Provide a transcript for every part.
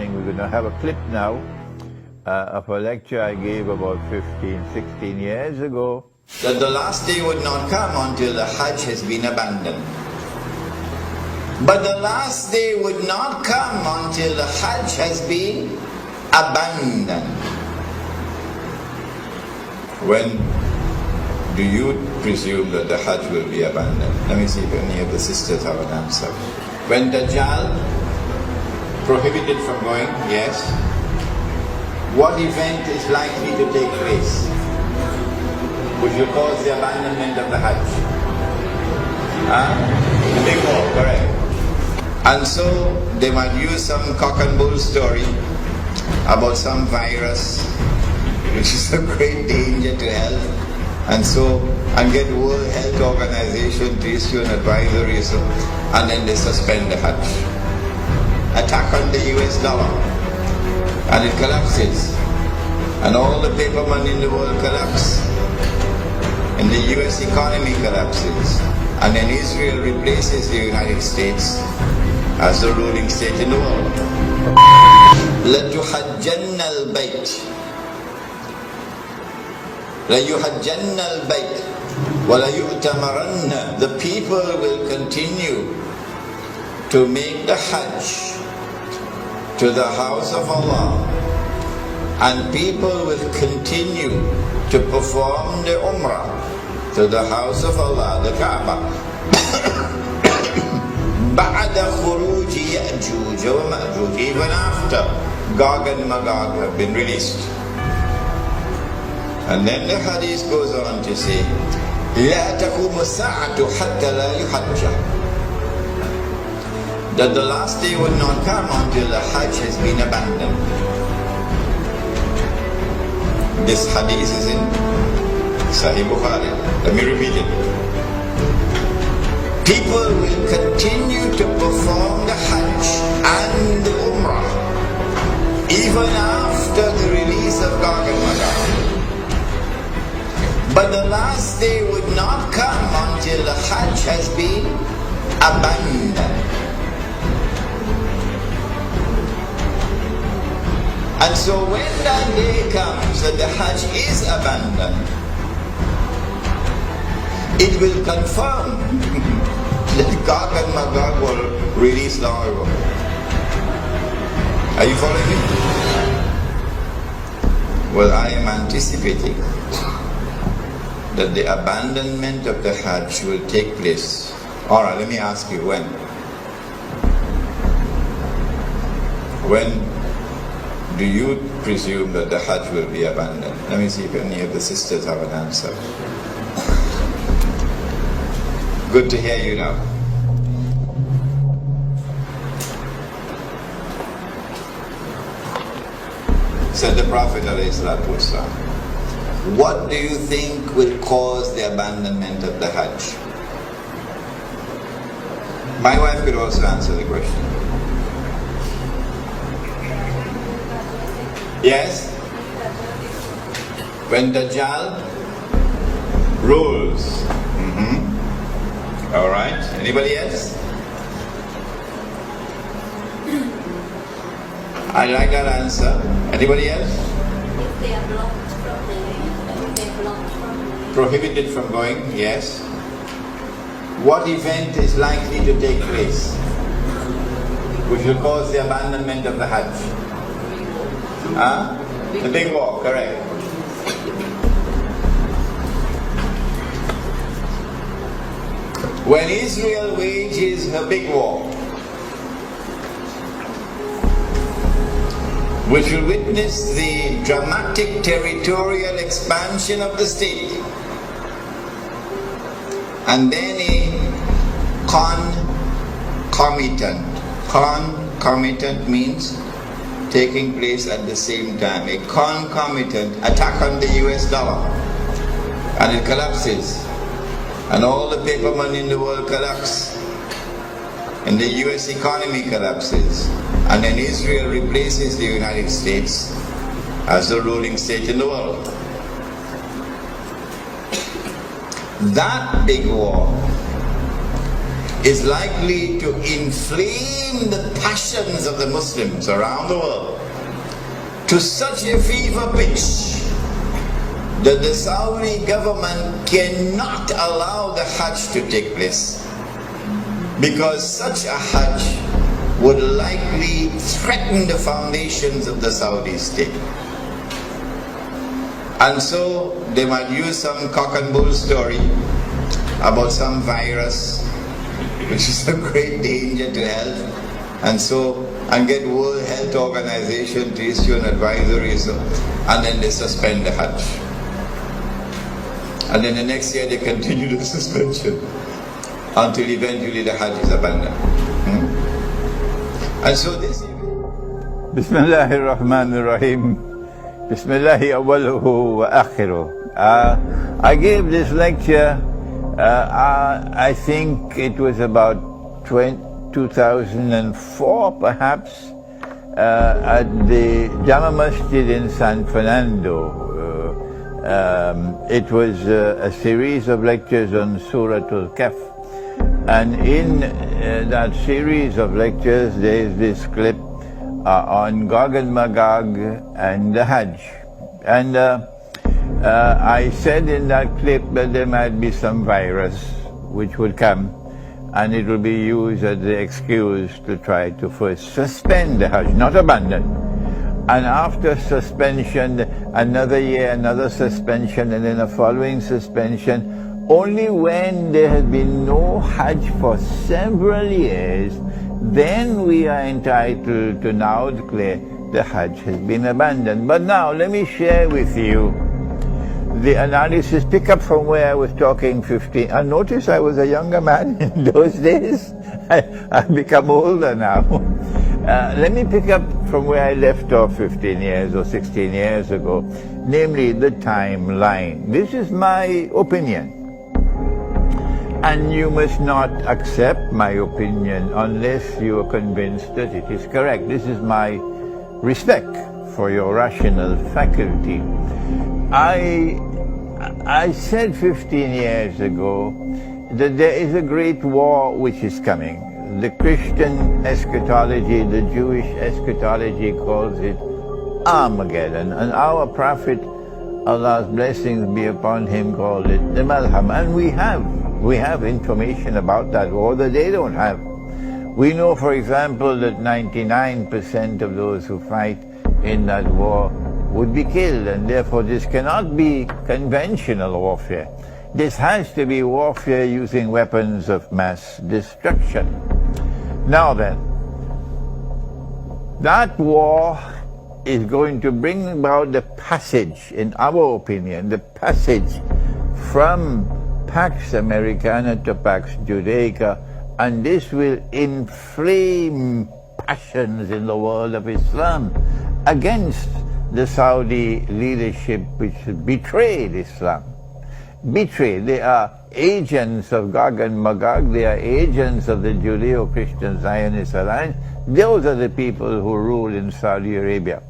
morning. We're going to have a clip now of a lecture I gave about 15, 16 years ago. That the last day would not come until the Hajj has been abandoned. But the last day would not come until the Hajj has been abandoned. When do you presume that the Hajj will be abandoned? Let me see if any of the sisters have an answer. When Dajjal prohibited from going, yes. What event is likely to take place which will cause the abandonment of the Hajj? The big war, correct. And so they might use some cock and bull story about some virus which is a great danger to health, and get World Health Organization to issue an advisory, and then they suspend the Hajj. Attack on the US dollar, and it collapses, and all the paper money in the world collapse, and the US economy collapses, and then Israel replaces the United States as the ruling state in the world. لَتُحَجَّنَّ الْبَيْتِ لَيُحَجَّنَّ الْبَيْتِ وَلَيُؤْتَمَرَنَّ. The people will continue to make the Hajj to the house of Allah, and people will continue to perform the Umrah to the house of Allah, the Kaaba. بَعْدَ خُرُوجِ يَأْجُوجَ وَمَأْجُوجَ. Even after Gog and Magog have been released. And then the hadith goes on to say, لَا تَقُومُ السَّاعَةُ حَتَّى لَا يُحَجَّ. That the last day would not come until the Hajj has been abandoned. This hadith is in Sahih Bukhari. Let me repeat it. People will continue to perform the Hajj and the Umrah even after the release of Gog and Magog. But the last day would not come until the Hajj has been abandoned. And so when that day comes that the Hajj is abandoned, it will confirm that Gog and Magog were released long ago. Are you following me? Well, I am anticipating that the abandonment of the Hajj will take place. Alright, let me ask you when. When do you presume that the Hajj will be abandoned? Let me see if any of the sisters have an answer. Good to hear you now. Said the Prophet ﷺ, what do you think will cause the abandonment of the Hajj? My wife could also answer the question. Yes? When Dajjal rules. Alright, anybody else? I like that answer. Anybody else? If they are blocked from going, prohibited from going, yes. What event is likely to take place which will cause the abandonment of the Hajj? The big war, correct. When Israel wages her big war, which will witness the dramatic territorial expansion of the state, and then a concomitant means taking place at the same time, a concomitant attack on the US dollar, and it collapses, and all the paper money in the world collapse, and the US economy collapses, and then Israel replaces the United States as the ruling state in the world. That big war is likely to inflame the passions of the Muslims around the world to such a fever pitch that the Saudi government cannot allow the Hajj to take place, because such a Hajj would likely threaten the foundations of the Saudi state. And so they might use some cock and bull story about some virus which is a great danger to health, and get World Health Organization to issue an advisory, and then they suspend the Hajj. And then the next year they continue the suspension until eventually the Hajj is abandoned. And so this... Bismillahir Rahmanir Rahim. Bismillahi awwaluhu wa akhiruh. I gave this lecture, I think it was about 2004 perhaps, at the Jama Masjid in San Fernando. It was a series of lectures on Surah Al-Kahf. And in that series of lectures, there is this clip on Gog and Magog and the Hajj. And I said in that clip that there might be some virus which would come, and it will be used as the excuse to try to first suspend the Hajj, not abandon. And after suspension, another year, another suspension, and then a following suspension. Only when there has been no Hajj for several years, then we are entitled to now declare the Hajj has been abandoned. But now let me share with you the analysis, pick up from where I was talking 15. And notice I was a younger man in those days. I've become older now. Let me pick up from where I left off 15 years or 16 years ago, namely the timeline. This is my opinion. And you must not accept my opinion unless you are convinced that it is correct. This is my respect for your rational faculty. I said 15 years ago that there is a great war which is coming. The Christian eschatology, the Jewish eschatology calls it Armageddon. And our Prophet, Allah's blessings be upon him, called it the Malham. And we have information about that war that they don't have. We know, for example, that 99% of those who fight in that war would be killed, and therefore this cannot be conventional warfare. This has to be warfare using weapons of mass destruction. Now then, that war is going to bring about the passage, in our opinion, the passage from Pax Americana to Pax Judaica, and this will inflame passions in the world of Islam against the Saudi leadership which betrayed Islam. Betrayed. They are agents of Gog and Magog, they are agents of the Judeo-Christian Zionist Alliance. Those are the people who rule in Saudi Arabia.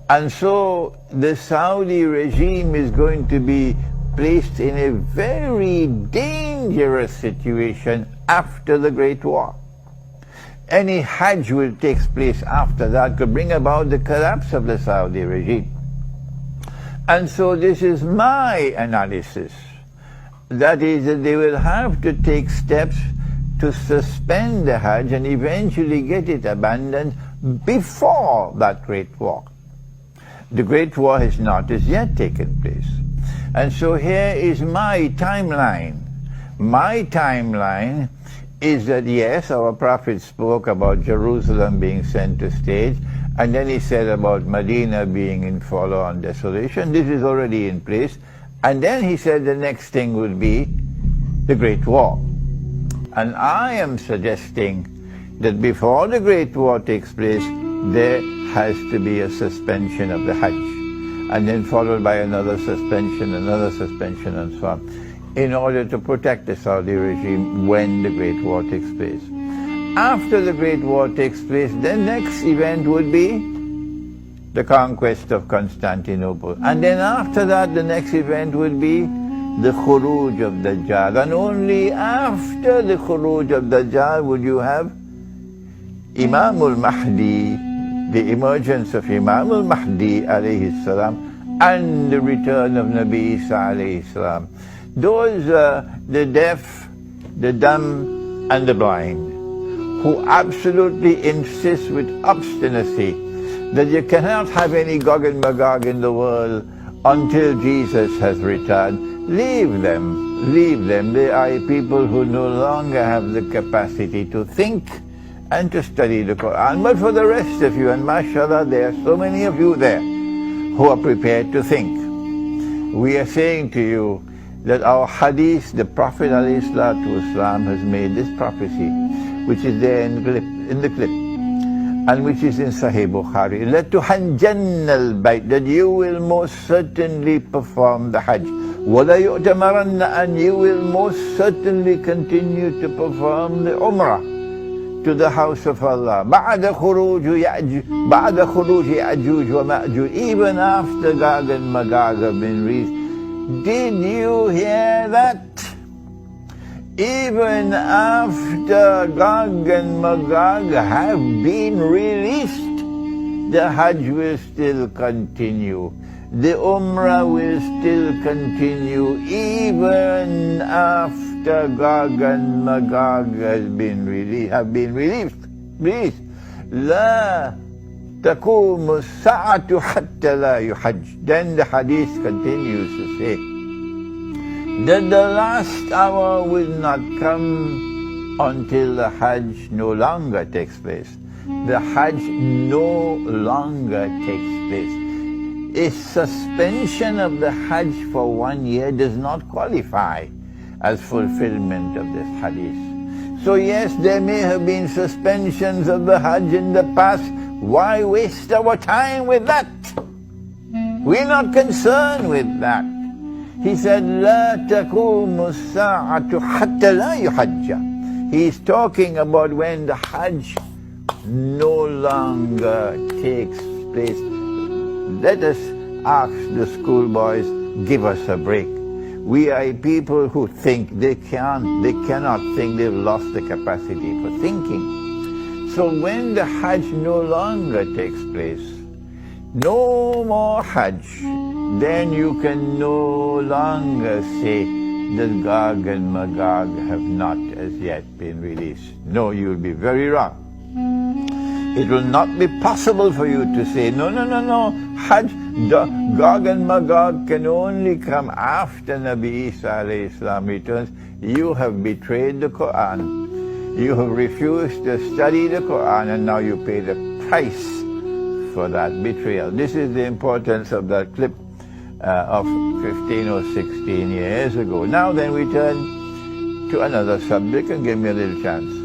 And so the Saudi regime is going to be placed in a very dangerous situation after the Great War. Any Hajj will take place after that could bring about the collapse of the Saudi regime. And so this is my analysis. That is, that they will have to take steps to suspend the Hajj and eventually get it abandoned before that Great War. The Great War has not as yet taken place. And so here is my timeline. My timeline is that yes, our Prophet spoke about Jerusalem being center stage, and then he said about Medina being in forlorn desolation. This is already in place. And then he said the next thing would be the Great War. And I am suggesting that before the Great War takes place, there has to be a suspension of the Hajj, and then followed by another suspension, and so on, in order to protect the Saudi regime when the Great War takes place. After the Great War takes place, the next event would be the conquest of Constantinople. And then after that, the next event would be the khuruj of Dajjal, and only after the khuruj of Dajjal would you have Imam al-Mahdi, the emergence of Imam al-Mahdi alayhi salam, and the return of Nabi Isa alayhi salam. Those the deaf, the dumb, and the blind, who absolutely insist with obstinacy that you cannot have any Gog and Magog in the world until Jesus has returned. Leave them, leave them. They are people who no longer have the capacity to think and to study the Quran. But for the rest of you, and mashallah, there are so many of you there who are prepared to think. We are saying to you that our hadith, the Prophet ﷺ has made this prophecy, which is there in the clip, and which is in Sahih Bukhari. لَتُحَجَّنَّ الْبَيْتِ, that you will most certainly perform the Hajj. وَلَا يُؤْتَمَرَنَّ, and you will most certainly continue to perform the Umrah to the house of Allah. بَعْدَ خُرُوجِ يَأْجُوجِ وَمَأْجُوجِ, even after Gog and Magog have been released. Did you hear that? Even after Gog and Magog have been released, the Hajj will still continue. The Umrah will still continue even after Gog and Magog have been released. لا تقوم الساعة حتى لا يحج. Then the hadith continues to say that the last hour will not come until the Hajj no longer takes place. The Hajj no longer takes place. A suspension of the Hajj for 1 year does not qualify as fulfillment of this hadith. So yes, there may have been suspensions of the Hajj in the past. Why waste our time with that? We're not concerned with that. He said, لا تقوم الساعة حتى لا يحج. He's talking about when the Hajj no longer takes place. Let us ask the schoolboys, give us a break. We are people who think they cannot think, they've lost the capacity for thinking. So when the Hajj no longer takes place, no more Hajj, then you can no longer say that Gog and Magog have not as yet been released. No, you'll be very wrong. It will not be possible for you to say, no, Hajj, Gog and Magog can only come after Nabi Isa alayhi salam returns. You have betrayed the Quran. You have refused to study the Quran, and now you pay the price for that betrayal. This is the importance of that clip of 15 or 16 years ago. Now then we turn to another subject, and give me a little chance.